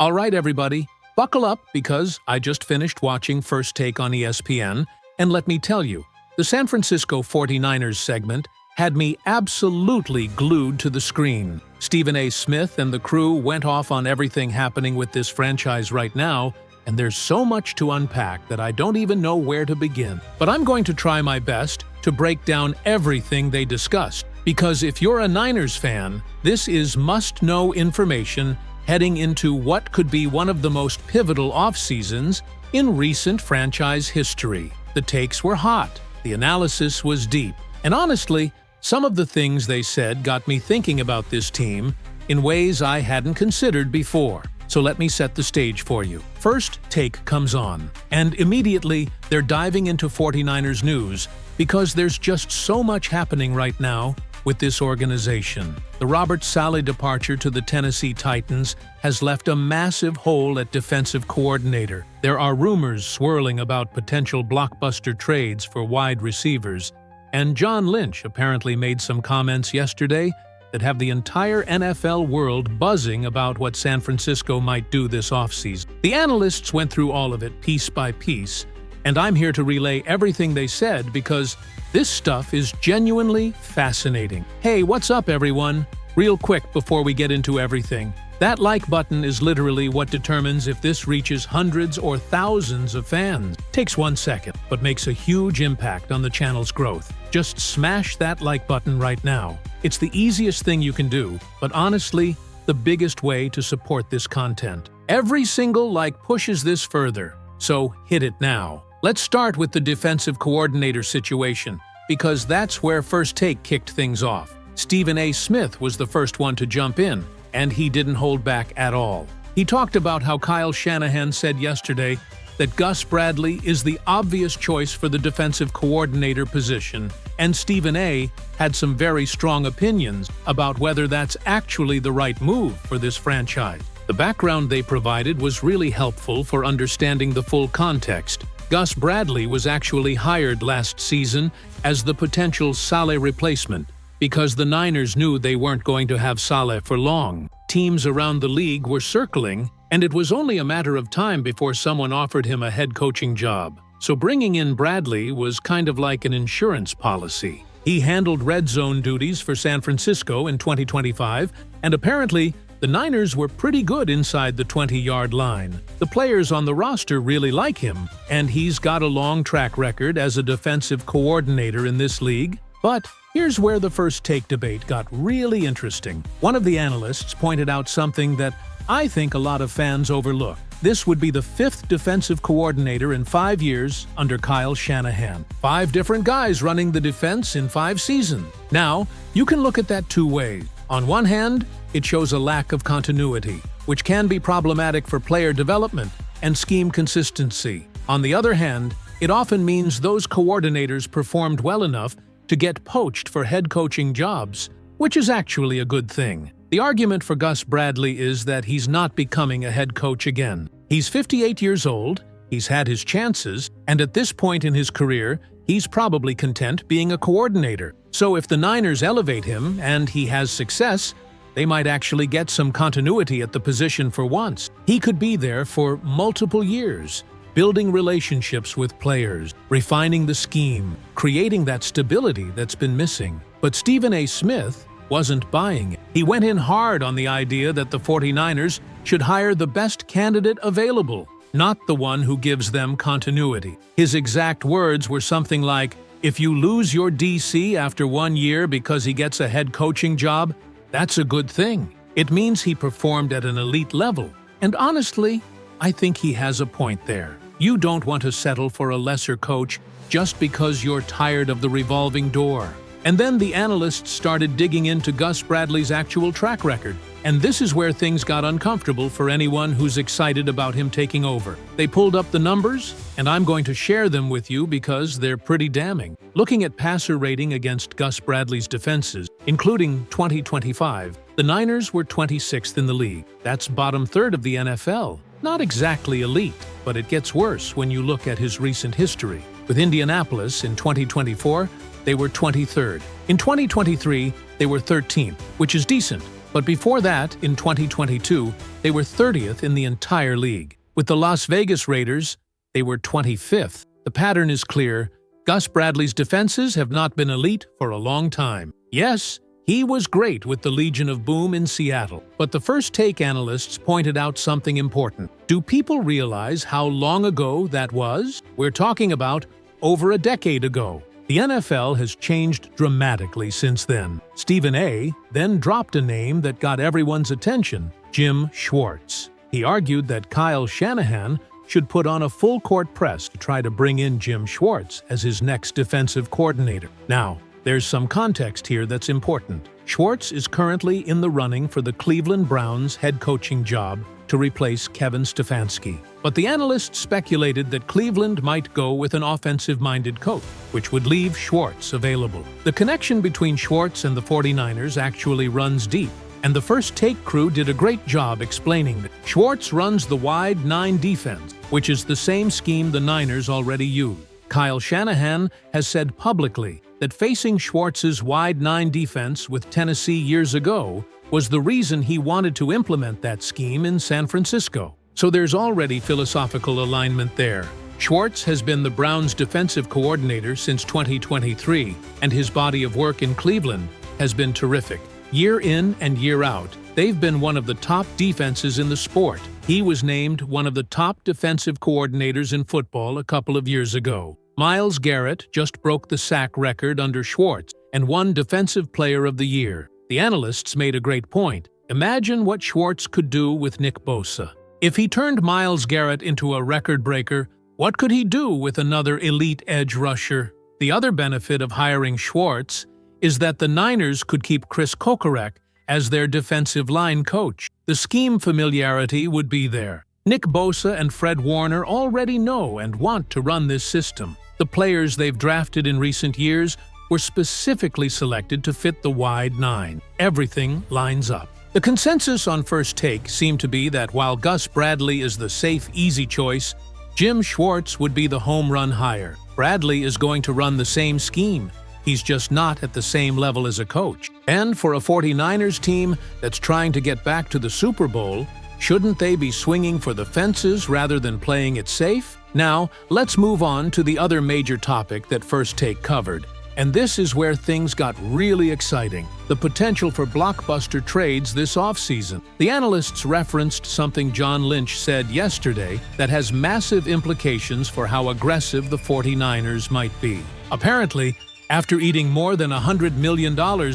All right, everybody, buckle up because I just finished watching First Take on ESPN, and let me tell you, the San Francisco 49ers segment had me absolutely glued to the screen. Stephen A. Smith and the crew went off on everything happening with this franchise right now, and there's so much to unpack that I don't even know where to begin. But I'm going to try my best to break down everything they discussed, because if you're a Niners fan, this is must-know information heading into what could be one of the most pivotal off-seasons in recent franchise history. The takes were hot, the analysis was deep, and honestly, some of the things they said got me thinking about this team in ways I hadn't considered before. So let me set the stage for you. First Take comes on, and immediately they're diving into 49ers news because there's just so much happening right now with this organization. The Robert Saleh departure to the Tennessee Titans has left a massive hole at defensive coordinator. There are rumors swirling about potential blockbuster trades for wide receivers, and John Lynch apparently made some comments yesterday that have the entire NFL world buzzing about what San Francisco might do this offseason. The analysts went through all of it piece by piece, and I'm here to relay everything they said because this stuff is genuinely fascinating. Hey, what's up, everyone? Real quick before we get into everything, that like button is literally what determines if this reaches hundreds or thousands of fans. Takes 1 second, but makes a huge impact on the channel's growth. Just smash that like button right now. It's the easiest thing you can do, but honestly, the biggest way to support this content. Every single like pushes this further, so hit it now. Let's start with the defensive coordinator situation, because that's where First Take kicked things off. Stephen A. Smith was the first one to jump in, and he didn't hold back at all. He talked about how Kyle Shanahan said yesterday that Gus Bradley is the obvious choice for the defensive coordinator position, and Stephen A. had some very strong opinions about whether that's actually the right move for this franchise. The background they provided was really helpful for understanding the full context. Gus Bradley was actually hired last season as the potential Saleh replacement because the Niners knew they weren't going to have Saleh for long. Teams around the league were circling, and it was only a matter of time before someone offered him a head coaching job. So bringing in Bradley was kind of like an insurance policy. He handled red zone duties for San Francisco in 2025, and apparently, the Niners were pretty good inside the 20-yard line. The players on the roster really like him, and he's got a long track record as a defensive coordinator in this league. But here's where the First Take debate got really interesting. One of the analysts pointed out something that I think a lot of fans overlook. This would be the 5th defensive coordinator in 5 years under Kyle Shanahan. 5 different guys running the defense in 5 seasons. Now, you can look at that 2 ways. On one hand, it shows a lack of continuity, which can be problematic for player development and scheme consistency. On the other hand, it often means those coordinators performed well enough to get poached for head coaching jobs, which is actually a good thing. The argument for Gus Bradley is that he's not becoming a head coach again. He's 58 years old, he's had his chances, and at this point in his career, he's probably content being a coordinator. So if the Niners elevate him and he has success, they might actually get some continuity at the position for once. He could be there for multiple years, building relationships with players, refining the scheme, creating that stability that's been missing. But Stephen A. Smith wasn't buying it. He went in hard on the idea that the 49ers should hire the best candidate available, not the one who gives them continuity. His exact words were something like, "If you lose your DC after 1 year because he gets a head coaching job, that's a good thing. It means he performed at an elite level." And honestly, I think he has a point there. You don't want to settle for a lesser coach just because you're tired of the revolving door. And then the analysts started digging into Gus Bradley's actual track record. And this is where things got uncomfortable for anyone who's excited about him taking over. They pulled up the numbers, and I'm going to share them with you because they're pretty damning. Looking at passer rating against Gus Bradley's defenses, including 2025, the Niners were 26th in the league. That's bottom third of the NFL. Not exactly elite, but it gets worse when you look at his recent history. With Indianapolis in 2024, they were 23rd. In 2023, they were 13th, which is decent, But before that, in 2022, they were 30th in the entire league. With the Las Vegas Raiders, they were 25th. The pattern is clear. Gus Bradley's defenses have not been elite for a long time. Yes, he was great with the Legion of Boom in Seattle, but the First Take analysts pointed out something important. Do people realize how long ago that was? We're talking about over a decade ago. The NFL has changed dramatically since then. Stephen A. then dropped a name that got everyone's attention, Jim Schwartz. He argued that Kyle Shanahan should put on a full-court press to try to bring in Jim Schwartz as his next defensive coordinator. Now, there's some context here that's important. Schwartz is currently in the running for the Cleveland Browns head coaching job to replace Kevin Stefanski. But the analysts speculated that Cleveland might go with an offensive-minded coach, which would leave Schwartz available. The connection between Schwartz and the 49ers actually runs deep, and the First Take crew did a great job explaining that Schwartz runs the wide 9 defense, which is the same scheme the Niners already use. Kyle Shanahan has said publicly that facing Schwartz's wide 9 defense with Tennessee years ago was the reason he wanted to implement that scheme in San Francisco. So there's already philosophical alignment there. Schwartz has been the Browns' defensive coordinator since 2023, and his body of work in Cleveland has been terrific. Year in and year out, they've been one of the top defenses in the sport. He was named one of the top defensive coordinators in football a couple of years ago. Myles Garrett just broke the sack record under Schwartz and won Defensive Player of the Year. The analysts made a great point. Imagine what Schwartz could do with Nick Bosa. If he turned Myles Garrett into a record breaker, what could he do with another elite edge rusher? The other benefit of hiring Schwartz is that the Niners could keep Chris Kokorek as their defensive line coach. The scheme familiarity would be there. Nick Bosa and Fred Warner already know and want to run this system. The players they've drafted in recent years were specifically selected to fit the wide 9. Everything lines up. The consensus on First Take seemed to be that while Gus Bradley is the safe, easy choice, Jim Schwartz would be the home run hire. Bradley is going to run the same scheme. He's just not at the same level as a coach. And for a 49ers team that's trying to get back to the Super Bowl, shouldn't they be swinging for the fences rather than playing it safe? Now, let's move on to the other major topic that First Take covered. And this is where things got really exciting: the potential for blockbuster trades this offseason. The analysts referenced something John Lynch said yesterday that has massive implications for how aggressive the 49ers might be. Apparently, after eating more than $100 million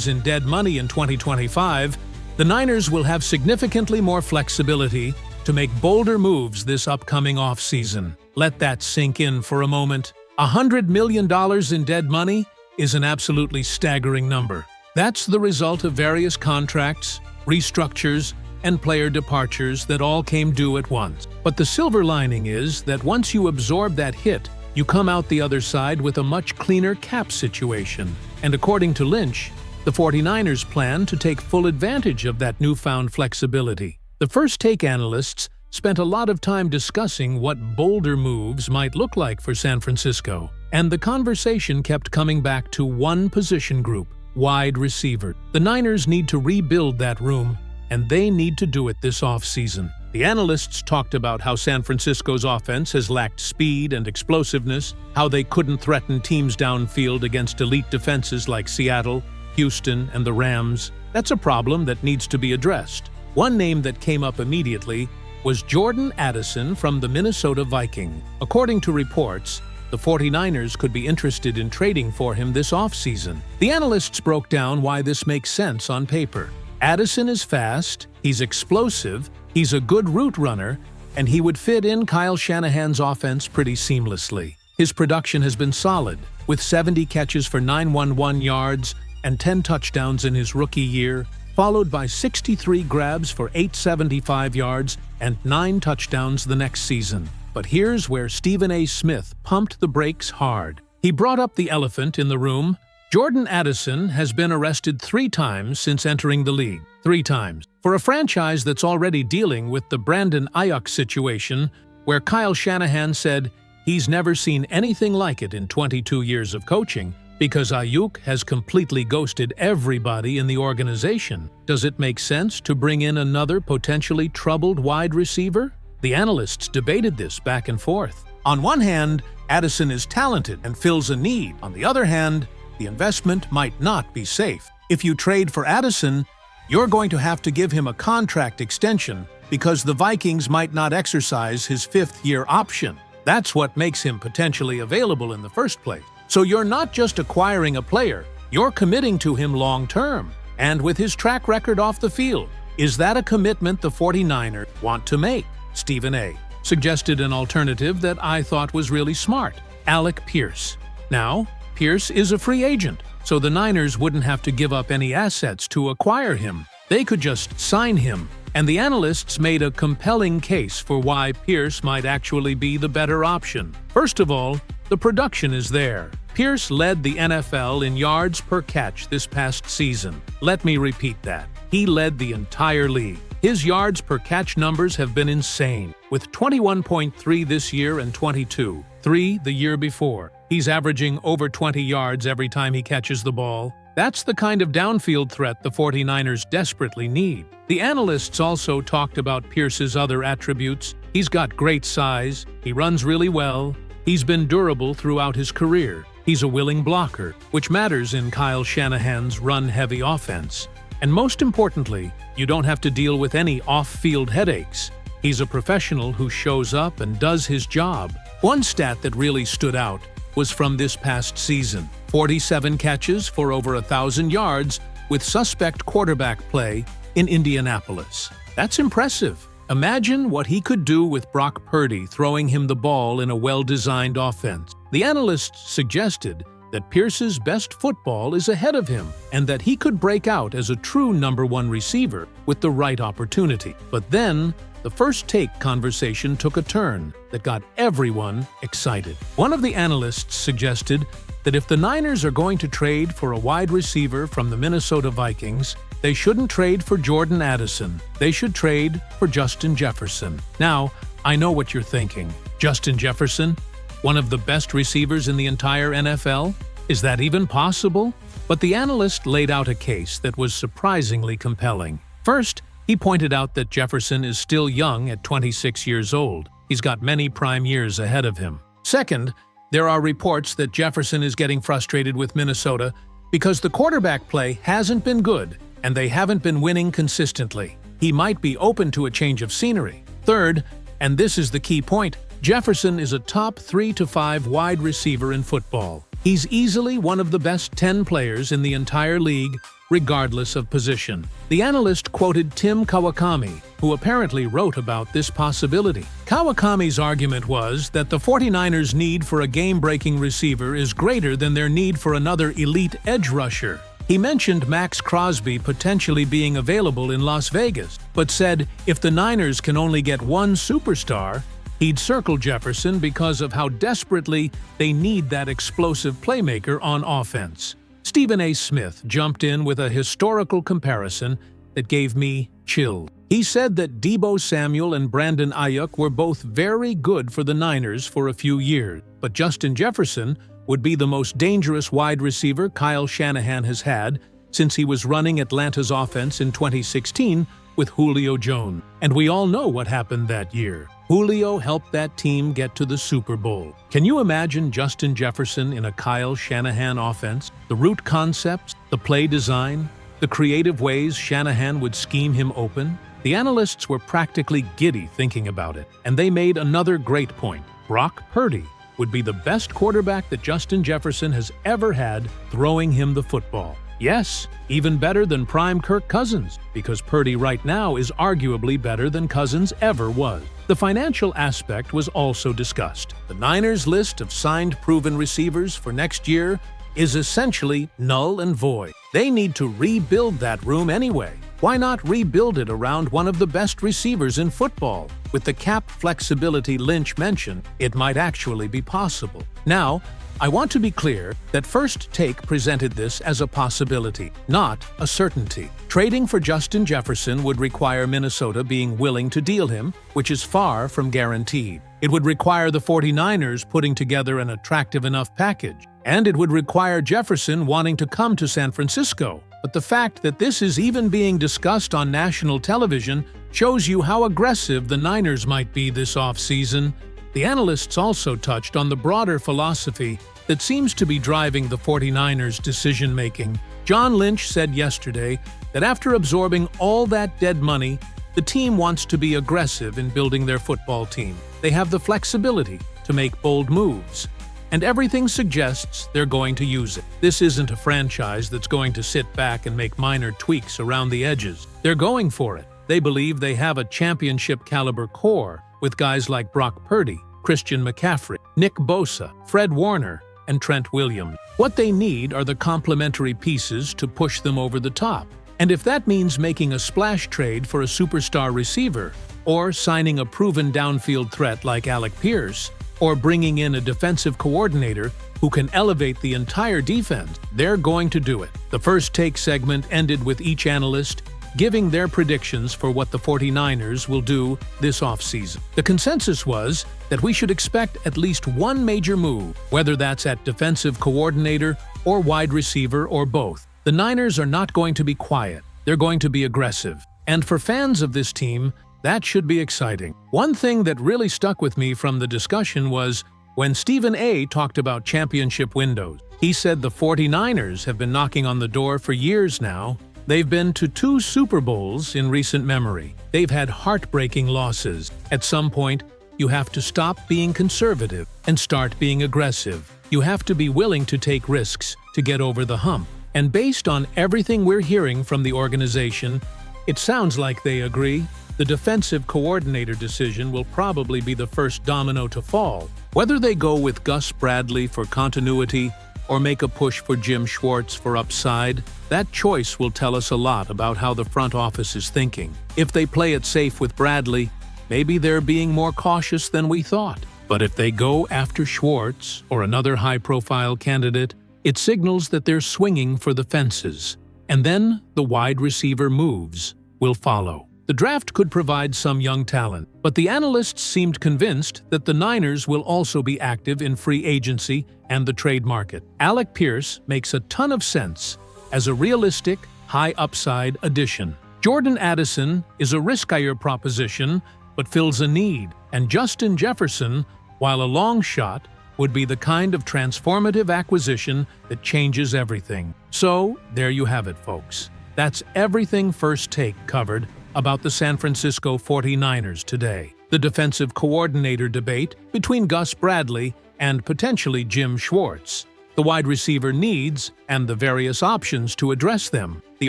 in dead money in 2025, the Niners will have significantly more flexibility to make bolder moves this upcoming offseason. Let that sink in for a moment. $100 million in dead money is an absolutely staggering number. That's the result of various contracts, restructures, and player departures that all came due at once. But the silver lining is that once you absorb that hit, you come out the other side with a much cleaner cap situation. And according to Lynch, the 49ers plan to take full advantage of that newfound flexibility. The First Take analysts spent a lot of time discussing what bolder moves might look like for San Francisco, and the conversation kept coming back to one position group: wide receiver. The Niners need to rebuild that room, and they need to do it this offseason. The analysts talked about how San Francisco's offense has lacked speed and explosiveness, how they couldn't threaten teams downfield against elite defenses like Seattle, Houston, and the Rams. That's a problem that needs to be addressed. One name that came up immediately was Jordan Addison from the Minnesota Vikings. According to reports, the 49ers could be interested in trading for him this offseason. The analysts broke down why this makes sense on paper. Addison is fast, he's explosive, he's a good route runner, and he would fit in Kyle Shanahan's offense pretty seamlessly. His production has been solid, with 70 catches for 911 yards and 10 touchdowns in his rookie year, followed by 63 grabs for 875 yards and 9 touchdowns the next season. But here's where Stephen A. Smith pumped the brakes hard. He brought up the elephant in the room. Jordan Addison has been arrested 3 times since entering the league. 3 times. For a franchise that's already dealing with the Brandon Ayuk situation, where Kyle Shanahan said he's never seen anything like it in 22 years of coaching, Because Ayuk has completely ghosted everybody in the organization, does it make sense to bring in another potentially troubled wide receiver? The analysts debated this back and forth. On one hand, Addison is talented and fills a need. On the other hand, the investment might not be safe. If you trade for Addison, you're going to have to give him a contract extension because the Vikings might not exercise his fifth-year option. That's what makes him potentially available in the first place. So you're not just acquiring a player, you're committing to him long-term. And with his track record off the field, is that a commitment the 49ers want to make? Stephen A. suggested an alternative that I thought was really smart: Alec Pierce. Now, Pierce is a free agent, so the Niners wouldn't have to give up any assets to acquire him. They could just sign him, and the analysts made a compelling case for why Pierce might actually be the better option. First of all, the production is there. Pierce led the NFL in yards per catch this past season. Let me repeat that. He led the entire league. His yards per catch numbers have been insane, with 21.3 this year and 22.3 the year before. He's averaging over 20 yards every time he catches the ball. That's the kind of downfield threat the 49ers desperately need. The analysts also talked about Pierce's other attributes. He's got great size, he runs really well, he's been durable throughout his career, he's a willing blocker, which matters in Kyle Shanahan's run-heavy offense. And most importantly, you don't have to deal with any off-field headaches. He's a professional who shows up and does his job. One stat that really stood out was from this past season: 47 catches for over 1,000 yards with suspect quarterback play in Indianapolis. That's impressive. Imagine what he could do with Brock Purdy throwing him the ball in a well-designed offense. The analysts suggested that Pierce's best football is ahead of him and that he could break out as a true number one receiver with the right opportunity. But then, the first take conversation took a turn that got everyone excited. One of the analysts suggested that if the Niners are going to trade for a wide receiver from the Minnesota Vikings, they shouldn't trade for Jordan Addison. They should trade for Justin Jefferson. Now, I know what you're thinking. Justin Jefferson? One of the best receivers in the entire NFL? Is that even possible? But the analyst laid out a case that was surprisingly compelling. First, he pointed out that Jefferson is still young at 26 years old. He's got many prime years ahead of him. Second, there are reports that Jefferson is getting frustrated with Minnesota because the quarterback play hasn't been good and they haven't been winning consistently. He might be open to a change of scenery. Third, and this is the key point, Jefferson is a top 3 to 5 wide receiver in football. He's easily one of the best 10 players in the entire league, regardless of position. The analyst quoted Tim Kawakami, who apparently wrote about this possibility. Kawakami's argument was that the 49ers' need for a game-breaking receiver is greater than their need for another elite edge rusher. He mentioned Max Crosby potentially being available in Las Vegas, but said if the Niners can only get one superstar, he'd circle Jefferson because of how desperately they need that explosive playmaker on offense. Stephen A. Smith jumped in with a historical comparison that gave me chills. He said that Deebo Samuel and Brandon Ayuk were both very good for the Niners for a few years, but Justin Jefferson would be the most dangerous wide receiver Kyle Shanahan has had since he was running Atlanta's offense in 2016 with Julio Jones. And we all know what happened that year. Julio helped that team get to the Super Bowl. Can you imagine Justin Jefferson in a Kyle Shanahan offense? The route concepts, the play design, the creative ways Shanahan would scheme him open? The analysts were practically giddy thinking about it, and they made another great point. Brock Purdy would be the best quarterback that Justin Jefferson has ever had throwing him the football. Yes, even better than prime Kirk Cousins, because Purdy right now is arguably better than Cousins ever was. The financial aspect was also discussed. The Niners' list of signed proven receivers for next year is essentially null and void. They need to rebuild that room anyway. Why not rebuild it around one of the best receivers in football? With the cap flexibility Lynch mentioned, it might actually be possible. Now, I want to be clear that First Take presented this as a possibility, not a certainty. Trading for Justin Jefferson would require Minnesota being willing to deal him, which is far from guaranteed. It would require the 49ers putting together an attractive enough package, And it would require Jefferson wanting to come to San Francisco. But the fact that this is even being discussed on national television shows you how aggressive the Niners might be this offseason. The analysts also touched on the broader philosophy that seems to be driving the 49ers' decision-making. John Lynch said yesterday that after absorbing all that dead money, the team wants to be aggressive in building their football team. They have the flexibility to make bold moves, and everything suggests they're going to use it. This isn't a franchise that's going to sit back and make minor tweaks around the edges. They're going for it. They believe they have a championship-caliber core with guys like Brock Purdy, Christian McCaffrey, Nick Bosa, Fred Warner, and Trent Williams. What they need are the complementary pieces to push them over the top. And if that means making a splash trade for a superstar receiver, or signing a proven downfield threat like Alec Pierce, or bringing in a defensive coordinator who can elevate the entire defense, they're going to do it. The First Take segment ended with each analyst giving their predictions for what the 49ers will do this offseason. The consensus was that we should expect at least one major move, whether that's at defensive coordinator or wide receiver or both. The Niners are not going to be quiet. They're going to be aggressive. And for fans of this team, that should be exciting. One thing that really stuck with me from the discussion was when Stephen A. talked about championship windows. He said the 49ers have been knocking on the door for years now. They've been to 2 Super Bowls in recent memory. They've had heartbreaking losses. At some point, you have to stop being conservative and start being aggressive. You have to be willing to take risks to get over the hump. And based on everything we're hearing from the organization, it sounds like they agree. The defensive coordinator decision will probably be the first domino to fall. Whether they go with Gus Bradley for continuity or make a push for Jim Schwartz for upside, that choice will tell us a lot about how the front office is thinking. If they play it safe with Bradley, maybe they're being more cautious than we thought. But if they go after Schwartz or another high-profile candidate, it signals that they're swinging for the fences. And then the wide receiver moves will follow. The draft could provide some young talent, but the analysts seemed convinced that the Niners will also be active in free agency and the trade market. Alec Pierce makes a ton of sense as a realistic, high-upside addition. Jordan Addison is a riskier proposition, but fills a need, and Justin Jefferson, while a long shot, would be the kind of transformative acquisition that changes everything. So, there you have it, folks. That's everything First Take covered about the San Francisco 49ers today. The defensive coordinator debate between Gus Bradley and potentially Jim Schwartz. The wide receiver needs and the various options to address them. The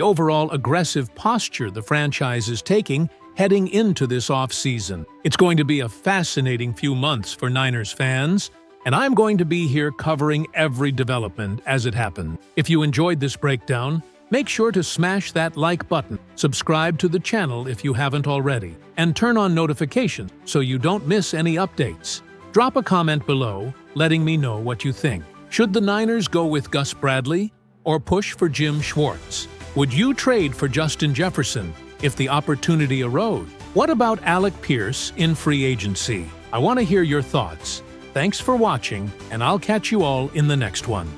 overall aggressive posture the franchise is taking heading into this offseason. It's going to be a fascinating few months for Niners fans, and I'm going to be here covering every development as it happens. If you enjoyed this breakdown, make sure to smash that like button, subscribe to the channel if you haven't already, and turn on notifications so you don't miss any updates. Drop a comment below letting me know what you think. Should the Niners go with Gus Bradley or push for Jim Schwartz? Would you trade for Justin Jefferson if the opportunity arose? What about Alec Pierce in free agency? I want to hear your thoughts. Thanks for watching, and I'll catch you all in the next one.